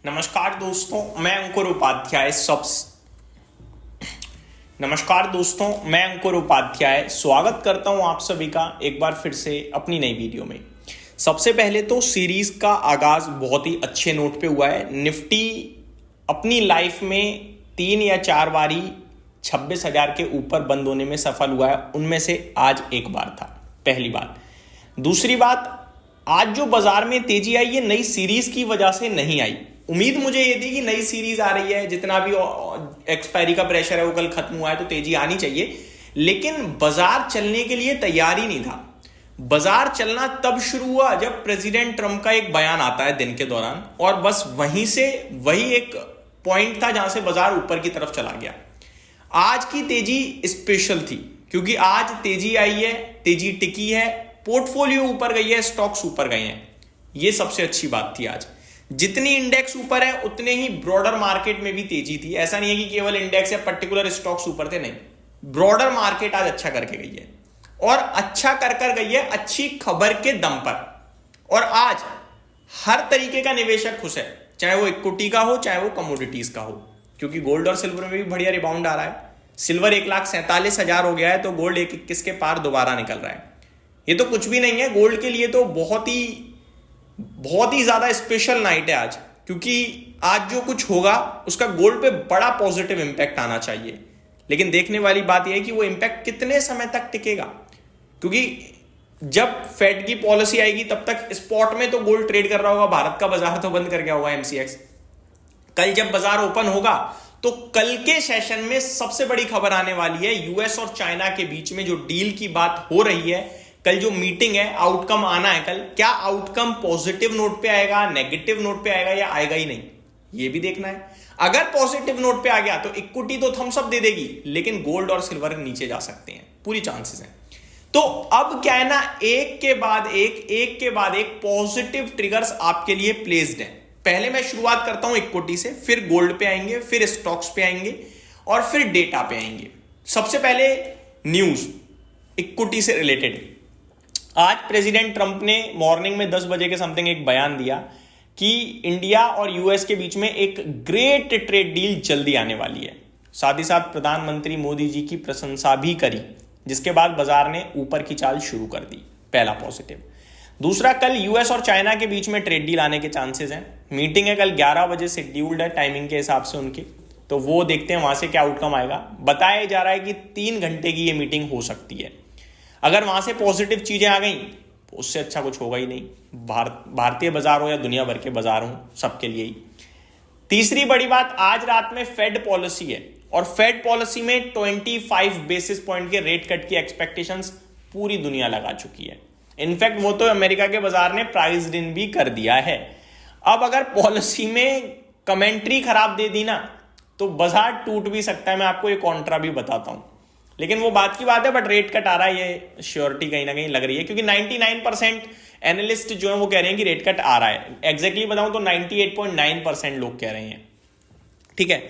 नमस्कार दोस्तों, मैं अंकुर उपाध्याय स्वागत करता हूं आप सभी का एक बार फिर से अपनी नई वीडियो में। सबसे पहले तो सीरीज का आगाज बहुत ही अच्छे नोट पे हुआ है। निफ्टी अपनी लाइफ में 3 या 4 बारी 26,000 के ऊपर बंद होने में सफल हुआ है, उनमें से आज एक बार था। पहली बात। दूसरी बात, आज जो बाजार में तेजी आई ये नई सीरीज की वजह से नहीं आई। उम्मीद मुझे ये थी कि नई सीरीज आ रही है, जितना भी एक्सपायरी का प्रेशर है वो कल खत्म हुआ है तो तेजी आनी चाहिए, लेकिन बाजार चलने के लिए तैयार ही नहीं था। बाजार चलना तब शुरू हुआ जब प्रेसिडेंट ट्रंप का एक बयान आता है दिन के दौरान, और बस वहीं से वही एक पॉइंट था जहां से बाजार ऊपर की तरफ चला गया। आज की तेजी स्पेशल थी क्योंकि आज तेजी आई है, तेजी टिकी है, पोर्टफोलियो ऊपर गई है, स्टॉक्स ऊपर गए हैं। ये सबसे अच्छी बात थी। आज जितनी इंडेक्स ऊपर है उतने ही ब्रॉडर मार्केट में भी तेजी थी। ऐसा नहीं है कि केवल इंडेक्स या पर्टिकुलर स्टॉक्स ऊपर थे, नहीं, ब्रॉडर मार्केट आज अच्छा करके गई है, और अच्छा कर गई है अच्छी खबर के दम पर। और आज हर तरीके का निवेशक खुश है, चाहे वो इक्विटी का हो चाहे वो कमोडिटीज का हो, क्योंकि गोल्ड और सिल्वर में भी बढ़िया रिबाउंड आ रहा है। सिल्वर 1,47,000 हो गया है तो गोल्ड 1,21 के पार दोबारा निकल रहा है। ये तो कुछ भी नहीं है, गोल्ड के लिए तो बहुत ही ज्यादा स्पेशल नाइट है आज, क्योंकि आज जो कुछ होगा उसका गोल्ड पे बड़ा पॉजिटिव इंपैक्ट आना चाहिए। लेकिन देखने वाली बात यह है कि वो इंपैक्ट कितने समय तक टिकेगा, क्योंकि जब फेड की पॉलिसी आएगी तब तक स्पॉट में तो गोल्ड ट्रेड कर रहा होगा, भारत का बाजार तो बंद कर गया होगा एमसीएक्स। कल जब बाजार ओपन होगा तो कल के सेशन में सबसे बड़ी खबर आने वाली है यूएस और चाइना के बीच में जो डील की बात हो रही है। कल जो मीटिंग है, आउटकम आना है कल। क्या आउटकम पॉजिटिव नोट पे आएगा, नेगेटिव नोट पे आएगा या आएगा ही नहीं, ये भी देखना है। अगर पॉजिटिव नोट पे आ गया तो इक्विटी तो थम्स अप दे देगी, लेकिन गोल्ड और सिल्वर नीचे जा सकते हैं, पूरी चांसेस हैं। तो अब क्या है ना, एक के बाद एक पॉजिटिव ट्रिगर्स आपके लिए प्लेस्ड हैं। पहले मैं शुरुआत करता हूं इक्विटी से, फिर गोल्ड पे आएंगे, फिर स्टॉक्स पे आएंगे और फिर डेटा पे आएंगे। सबसे पहले न्यूज इक्विटी से रिलेटेड। आज प्रेसिडेंट ट्रंप ने मॉर्निंग में 10 बजे के समथिंग एक बयान दिया कि इंडिया और यूएस के बीच में एक ग्रेट ट्रेड डील जल्दी आने वाली है। साथ ही साथ प्रधानमंत्री मोदी जी की प्रशंसा भी करी, जिसके बाद बाजार ने ऊपर की चाल शुरू कर दी। पहला पॉजिटिव। दूसरा, कल यूएस और चाइना के बीच में ट्रेड डील आने के चांसेस हैं। मीटिंग है कल 11 बजे शेड्यूल्ड है टाइमिंग के हिसाब से उनकी, तो वो देखते हैं वहां से क्या आउटकम आएगा। बताया जा रहा है कि 3 घंटे की ये मीटिंग हो सकती है। अगर वहां से पॉजिटिव चीजें आ गई तो उससे अच्छा कुछ होगा ही नहीं, भारतीय बाजार हो या दुनिया भर के बाजार हो, सबके लिए ही। तीसरी बड़ी बात, आज रात में फेड पॉलिसी है और फेड पॉलिसी में 25 बेसिस पॉइंट के रेट कट की एक्सपेक्टेशंस पूरी दुनिया लगा चुकी है। इनफैक्ट वो तो अमेरिका के बाजार ने प्राइस इन भी कर दिया है। अब अगर पॉलिसी में कमेंट्री खराब दे दी ना तो बाजार टूट भी सकता है। मैं आपको एक कॉन्ट्रा भी बताता हूं, लेकिन वो बात की बात है, बट रेट कट आ रहा है, ये श्योरिटी कहीं ना कहीं लग रही है, क्योंकि 99% एनालिस्ट जो है वो कह रहे हैं कि रेट कट आ रहा है। एग्जैक्टली बताऊं तो 98.9% लोग कह रहे हैं। ठीक है।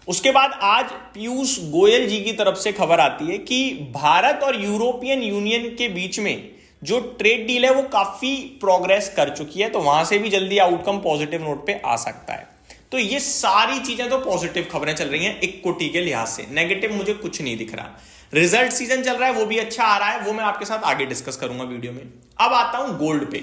उसके बाद आज पीयूष गोयल जी की तरफ से खबर आती है कि भारत और यूरोपियन यूनियन के बीच में जो ट्रेड डील है वो काफी प्रोग्रेस कर चुकी है, तो वहां से भी जल्दी आउटकम पॉजिटिव नोट पे आ सकता है। तो ये सारी चीजें तो पॉजिटिव खबरें चल रही हैं इक्विटी के लिहाज से। नेगेटिव मुझे कुछ नहीं दिख रहा। रिजल्ट सीजन चल रहा है, वो भी अच्छा आ रहा है, वो मैं आपके साथ आगे डिस्कस करूंगा वीडियो में। अब आता हूं गोल्ड पे।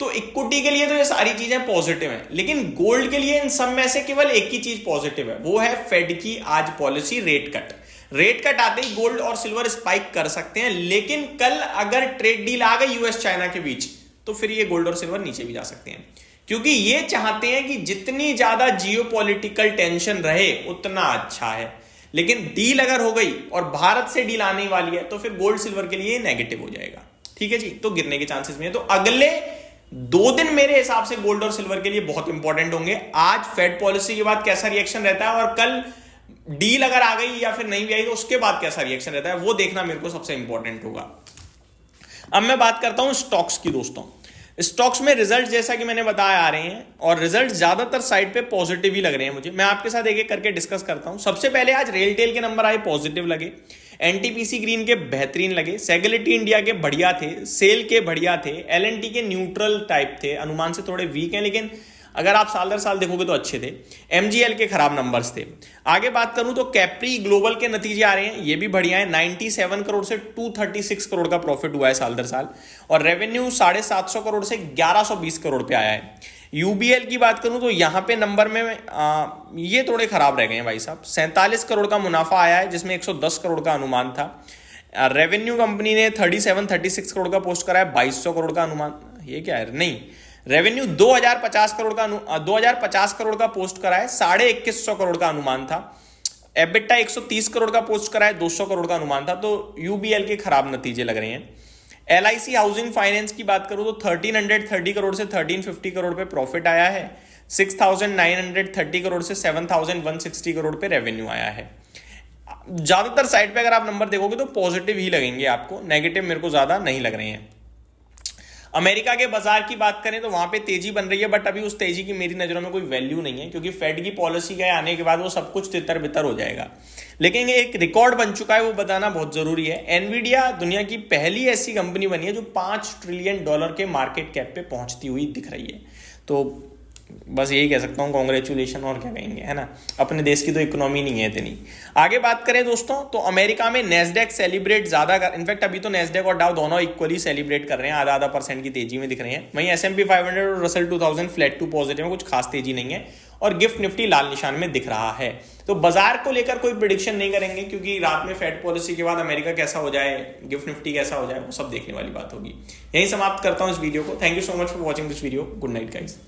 तो इक्विटी के लिए तो ये सारी चीजें पॉजिटिव हैं, लेकिन गोल्ड के लिए इन सब में से केवल एक ही चीज पॉजिटिव है, वो है फेड की आज policy rate cut. Rate cut आते ही गोल्ड और सिल्वर स्पाइक कर सकते हैं, लेकिन कल अगर ट्रेड डील आ गई यूएस चाइना के बीच तो फिर ये गोल्ड और सिल्वर नीचे भी जा सकते हैं, क्योंकि ये चाहते हैं कि जितनी ज्यादा जियोपॉलिटिकल टेंशन रहे उतना अच्छा है। लेकिन डील अगर हो गई और भारत से डील आने वाली है तो फिर गोल्ड सिल्वर के लिए नेगेटिव हो जाएगा। ठीक है जी, तो गिरने के चांसेस में है। तो अगले 2 दिन मेरे हिसाब से गोल्ड और सिल्वर के लिए बहुत इंपॉर्टेंट होंगे। आज फेड पॉलिसी के बाद कैसा रिएक्शन रहता है और कल डील अगर आ गई या फिर नहीं भी आई तो उसके बाद कैसा रिएक्शन रहता है, वो देखना मेरे को सबसे इंपॉर्टेंट होगा। अब मैं बात करता हूं स्टॉक्स की। दोस्तों, स्टॉक्स में रिजल्ट जैसा कि मैंने बताया आ रहे हैं और रिजल्ट ज्यादातर साइड पे पॉजिटिव ही लग रहे हैं मुझे। मैं आपके साथ एक एक करके डिस्कस करता हूं। सबसे पहले आज रेलटेल के नंबर आए, पॉजिटिव लगे। एनटीपीसी ग्रीन के बेहतरीन लगे, सेगलिटी इंडिया के बढ़िया थे, सेल के बढ़िया थे, एलएनटी के न्यूट्रल टाइप थे, अनुमान से थोड़े वीक हैं, लेकिन अगर आप साल दर साल देखोगे तो अच्छे थे। एमजीएल के खराब नंबर्स थे। आगे बात करूं तो कैप्री ग्लोबल के नतीजे आ रहे हैं, ये भी बढ़िया है। 97 करोड़ से 236 करोड़ का प्रॉफिट हुआ है साल दर साल, और रेवेन्यू 750 करोड़ से 1120 करोड़ पे आया है। यूबीएल की बात करूं तो यहां पे नंबर में ये थोड़े खराब रह गए हैं भाई साहब। 47 करोड़ का मुनाफा आया है, जिसमें 110 करोड़ का अनुमान था। रेवेन्यू कंपनी ने 36 करोड़ का पोस्ट करा है, 2200 करोड़ का अनुमान, ये क्या है, नहीं, रेवेन्यू 2050 करोड़ का पोस्ट करा है, 2150 करोड़ का अनुमान था। एबिटा 130 करोड़ का पोस्ट करा है, 200 करोड़ का अनुमान था। तो यूबीएल के खराब नतीजे लग रहे हैं। एलआईसी हाउसिंग फाइनेंस की बात करूं तो 1330 करोड़ से 1350 करोड़ पे प्रॉफिट आया है। 6930 करोड़ से 7160 करोड़ पे रेवेन्यू आया है। ज्यादातर साइड पे अगर आप नंबर देखोगे तो पॉजिटिव ही लगेंगे आपको, नेगेटिव मेरे को ज्यादा नहीं लग रहे हैं। अमेरिका के बाजार की बात करें तो वहां पे तेजी बन रही है, बट अभी उस तेजी की मेरी नजरों में कोई वैल्यू नहीं है, क्योंकि फेड की पॉलिसी के आने के बाद वो सब कुछ तितर बितर हो जाएगा। लेकिन एक रिकॉर्ड बन चुका है, वो बताना बहुत जरूरी है। एनवीडिया दुनिया की पहली ऐसी कंपनी बनी है जो $5 ट्रिलियन के मार्केट कैप पे पहुंचती हुई दिख रही है। तो बस यही कह सकता हूँ, कॉन्ग्रेचुलेशन, और क्या कहेंगे, है ना। अपने देश की तो इकोनॉमी नहीं है इतनी। आगे बात करें दोस्तों तो अमेरिका में नेस्डेक सेलिब्रेट ज्यादा इनफैक्ट अभी तो नेस्डेक और डाउ दोनों इक्वली सेलिब्रेट कर रहे हैं, आधा % की तेजी में दिख रहे हैं। वहीं S&P 500 और रसल 2000 फ्लैट टू पॉजिटिव में, कुछ खास तेजी नहीं है, और गिफ्ट निफ्टी लाल निशान में दिख रहा है। तो बाजार को लेकर कोई प्रिडिक्शन नहीं करेंगे, क्योंकि रात में फेड पॉलिसी के बाद अमेरिका कैसा हो जाए, गिफ्ट निफ्टी कैसा हो जाए, वो सब देखने वाली बात होगी। यही समाप्त करता हूं इस वीडियो को। Thank you so much for watching this video. Good night guys.